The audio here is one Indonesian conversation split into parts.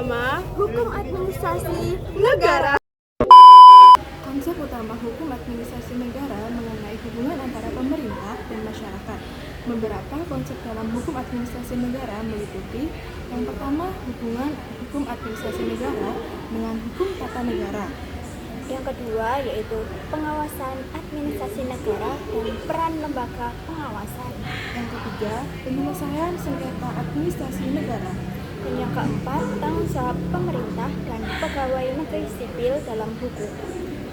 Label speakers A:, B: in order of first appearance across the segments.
A: utama
B: Hukum administrasi
A: negara.
C: Konsep utama hukum administrasi negara mengenai hubungan antara pemerintah dan masyarakat. Beberapa konsep dalam hukum administrasi negara meliputi: yang pertama, hubungan hukum administrasi negara dengan hukum tata negara.
B: Yang kedua yaitu pengawasan administrasi negara dan peran lembaga pengawasan.
C: Yang ketiga, penyelesaian sengketa administrasi negara.
B: Dan yang keempat, tanggung jawab pemerintah dan pegawai negeri sipil dalam hukum.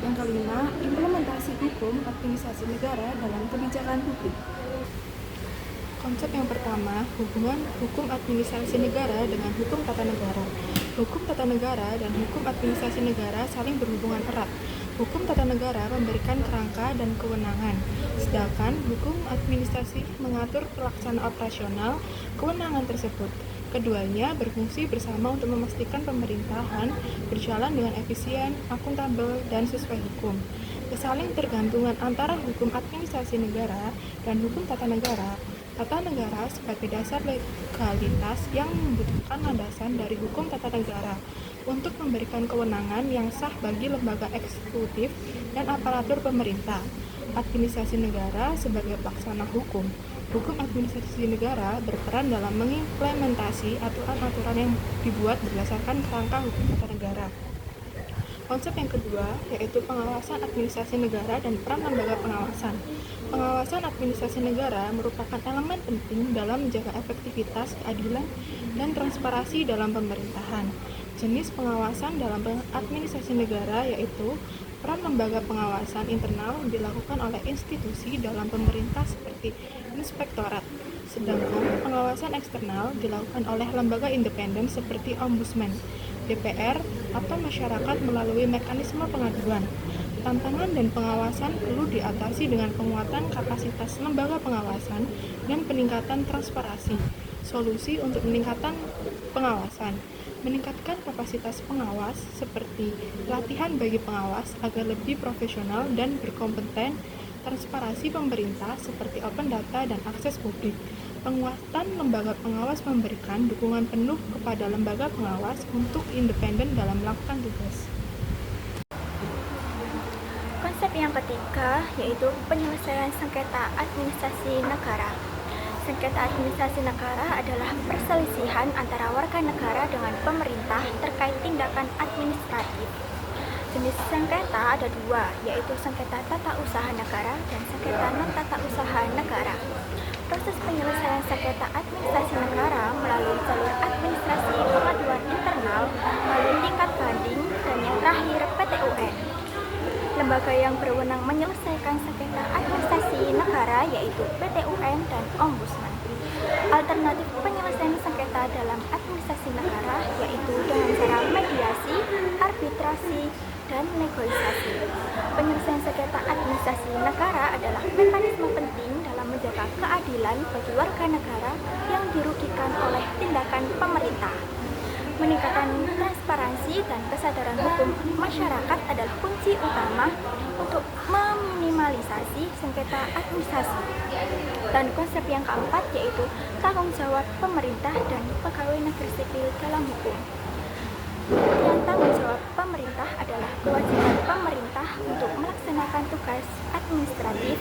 C: Yang kelima, implementasi hukum administrasi negara dalam kebijakan publik. Konsep yang pertama, hubungan hukum administrasi negara dengan hukum tata negara. Hukum tata negara dan hukum administrasi negara saling berhubungan erat. Hukum tata negara memberikan kerangka dan kewenangan, sedangkan hukum administrasi mengatur pelaksanaan operasional kewenangan tersebut. Keduanya berfungsi bersama untuk memastikan pemerintahan berjalan dengan efisien, akuntabel, dan sesuai hukum. Kesaling tergantungan antara hukum administrasi negara dan hukum tata negara sebagai dasar legalitas yang membutuhkan landasan dari hukum tata negara untuk memberikan kewenangan yang sah bagi lembaga eksekutif dan aparatur pemerintah. Administrasi negara sebagai pelaksana hukum. Hukum administrasi negara berperan dalam mengimplementasi aturan-aturan yang dibuat berdasarkan kerangka hukum tata negara. Konsep yang kedua yaitu pengawasan administrasi negara dan peran lembaga pengawasan. Pengawasan administrasi negara merupakan elemen penting dalam menjaga efektivitas, keadilan, dan transparansi dalam pemerintahan. Jenis pengawasan dalam administrasi negara yaitu peran lembaga pengawasan internal dilakukan oleh institusi dalam pemerintah seperti inspektorat, sedangkan pengawasan eksternal dilakukan oleh lembaga independen seperti ombudsman, DPR, atau masyarakat melalui mekanisme pengaduan. Tantangan dan pengawasan perlu diatasi dengan penguatan kapasitas lembaga pengawasan dan peningkatan transparansi. Solusi untuk meningkatkan pengawasan: meningkatkan kapasitas pengawas seperti pelatihan bagi pengawas agar lebih profesional dan berkompeten, transparansi pemerintah seperti open data dan akses publik. Penguatan lembaga pengawas memberikan dukungan penuh kepada lembaga pengawas untuk independen dalam melakukan tugas.
B: Konsep yang ketiga yaitu penyelesaian sengketa administrasi negara. Sengketa administrasi negara adalah perselisihan antara warga negara dengan pemerintah terkait tindakan administratif. Jenis sengketa ada dua, yaitu sengketa tata usaha negara dan sengketa non-tata usaha negara. Proses penyelesaian sengketa administrasi negara melalui jalur administrasi pengaduan internal, melalui tingkat banding, dan yang terakhir PT-UN. Lembaga yang berwenang menyelesaikan sengketa administrasi negara yaitu PT-UN dan Ombudsman. Alternatif penyelesaian sengketa dalam administrasi negara yaitu dengan cara mediasi, arbitrasi, dan negosiasi. Penyelesaian sengketa administrasi negara adalah mekanisme penting dalam menjaga keadilan bagi warga negara yang dirugikan oleh tindakan pemerintah. Meningkatkan transparansi dan kesadaran hukum masyarakat adalah kunci utama untuk meminimalisasi sengketa administrasi. Dan konsep yang keempat yaitu tanggung jawab pemerintah dan pegawai negeri sipil dalam hukum. Pengertian tanggung jawab pemerintah adalah kewajiban pemerintah untuk melaksanakan tugas administratif,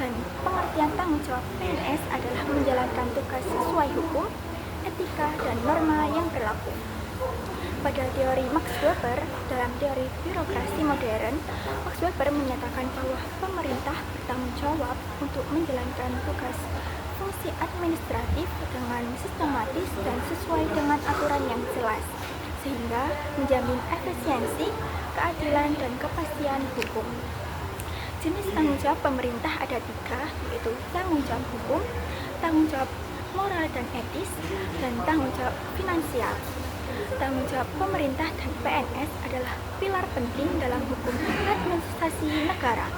B: dan pengertian tanggung jawab PNS adalah menjalankan tugas sesuai hukum, etika, dan norma yang berlaku. Pada teori Max Weber, dalam teori birokrasi modern, Max Weber menyatakan bahwa pemerintah bertanggung jawab untuk menjalankan tugas fungsi administratif dengan sistematis dan sesuai dengan aturan yang jelas, sehingga menjamin efisiensi, keadilan, dan kepastian hukum. Jenis tanggung jawab pemerintah ada tiga, yaitu tanggung jawab hukum, tanggung jawab moral dan etis, dan tanggung jawab finansial. Tanggung jawab pemerintah dan PNS adalah pilar penting dalam hukum administrasi negara,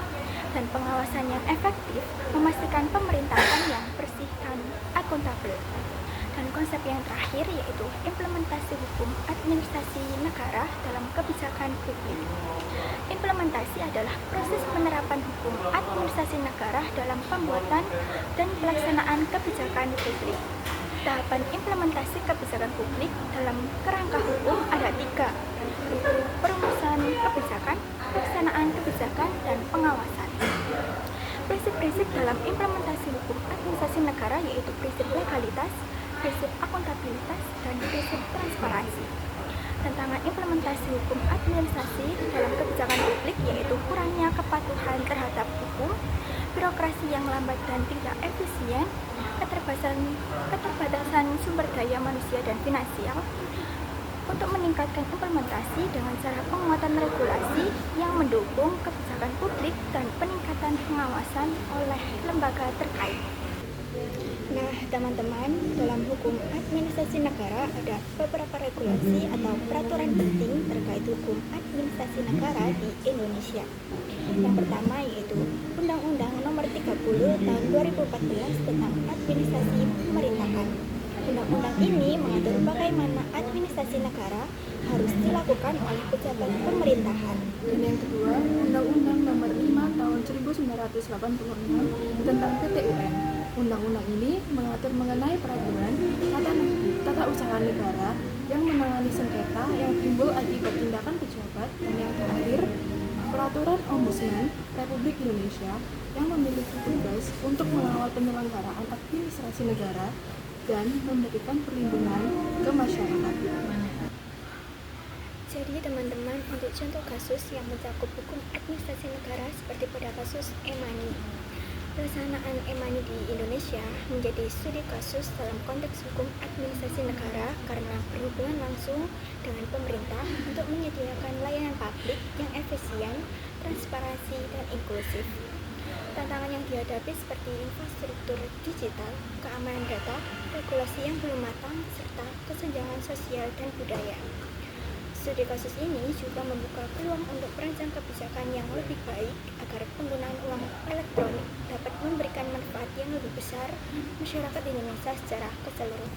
B: dan pengawasan yang efektif memastikan pemerintahan yang bersih dan akuntabel. Dan konsep yang terakhir yaitu implementasi hukum administrasi negara dalam kebijakan publik. Implementasi adalah proses penerapan hukum administrasi negara dalam pembuatan dan pelaksanaan kebijakan publik. Tahapan implementasi kebijakan publik dalam kerangka hukum dalam implementasi hukum administrasi negara yaitu prinsip legalitas, prinsip akuntabilitas, dan prinsip transparansi. Tantangan implementasi hukum administrasi dalam kebijakan publik yaitu kurangnya kepatuhan terhadap hukum, birokrasi yang lambat dan tidak efisien, keterbatasan sumber daya manusia dan finansial. Untuk meningkatkan implementasi dengan cara penguatan regulasi yang mendukung kebijakan publik dan peningkatan pengawasan oleh lembaga terkait. Nah, teman-teman, dalam hukum administrasi negara ada beberapa regulasi atau peraturan penting terkait hukum administrasi negara di Indonesia. Yang pertama yaitu Undang-Undang Nomor 30 Tahun 2014 tentang Administrasi Pemerintahan. Undang-undang ini mengatur bagaimana administrasi negara harus dilakukan oleh pejabat pemerintahan.
C: Dan yang kedua, Undang-Undang Nomor 5 Tahun 1986 tentang PTUN. Undang-undang ini mengatur mengenai peraturan tata usaha negara yang menangani sengketa yang timbul akibat tindakan pejabat. Dan yang terakhir, Peraturan Ombudsman Republik Indonesia yang memiliki tugas untuk mengawal penyelenggaraan administrasi negara dan memberikan perlindungan ke masyarakat.
B: Jadi teman-teman, untuk contoh kasus yang mencakup hukum administrasi negara seperti pada kasus e-money. Pelaksanaan e-money di Indonesia menjadi studi kasus dalam konteks hukum administrasi negara karena berhubungan langsung dengan pemerintah untuk menyediakan layanan publik yang efisien, transparansi, dan inklusif. Tantangan yang dihadapi seperti infrastruktur digital, keamanan data, regulasi yang belum matang, serta kesenjangan sosial dan budaya. Studi kasus ini juga membuka peluang untuk merancang kebijakan yang lebih baik agar penggunaan uang elektronik dapat memberikan manfaat yang lebih besar masyarakat Indonesia secara keseluruhan.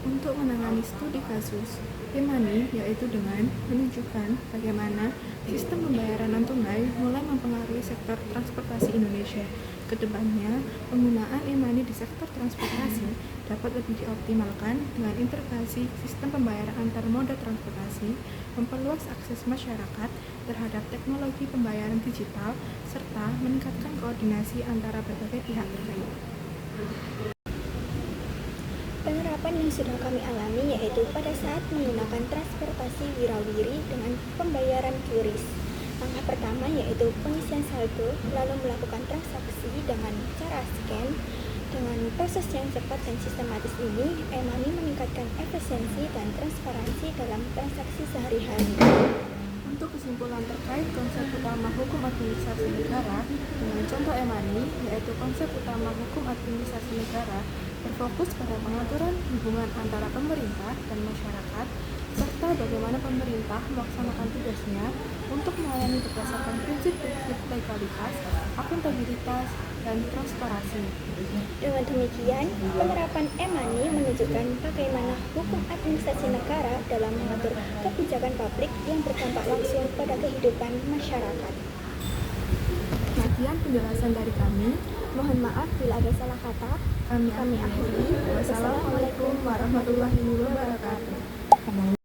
C: Untuk menangani studi kasus e-money, yaitu dengan menunjukkan bagaimana sistem pembayaran non-tunai mulai mempengaruhi sektor transportasi Indonesia. Kedepannya, penggunaan e-money di sektor transportasi dapat lebih dioptimalkan dengan integrasi sistem pembayaran antar moda transportasi, memperluas akses masyarakat terhadap teknologi pembayaran digital, serta meningkatkan koordinasi antara berbagai pihak terkait.
B: Penerapan yang sudah kami alami yaitu pada saat menggunakan transportasi wirawiri dengan pembayaran QRIS. Langkah pertama yaitu pengisian saldo, lalu melakukan transaksi dengan cara scan. Dengan proses yang cepat dan sistematis ini, e-money meningkatkan efisiensi dan transparansi dalam transaksi sehari-hari.
C: Untuk kesimpulan terkait konsep utama hukum administrasi negara dengan contoh e-money, yaitu konsep utama hukum administrasi negara berfokus pada pengaturan hubungan antara pemerintah dan masyarakat, serta bagaimana pemerintah melaksanakan tugasnya untuk melayani berdasarkan prinsip-prinsip legalitas, akuntabilitas, dan transparansi.
B: Dengan demikian, penerapan e-money menunjukkan bagaimana hukum administrasi negara dalam mengatur kebijakan publik yang berdampak langsung pada kehidupan masyarakat.
C: Sekian penjelasan dari kami.
B: Mohon maaf bila ada salah kata. Kami akhiri.
C: Wassalamualaikum warahmatullahi wabarakatuh.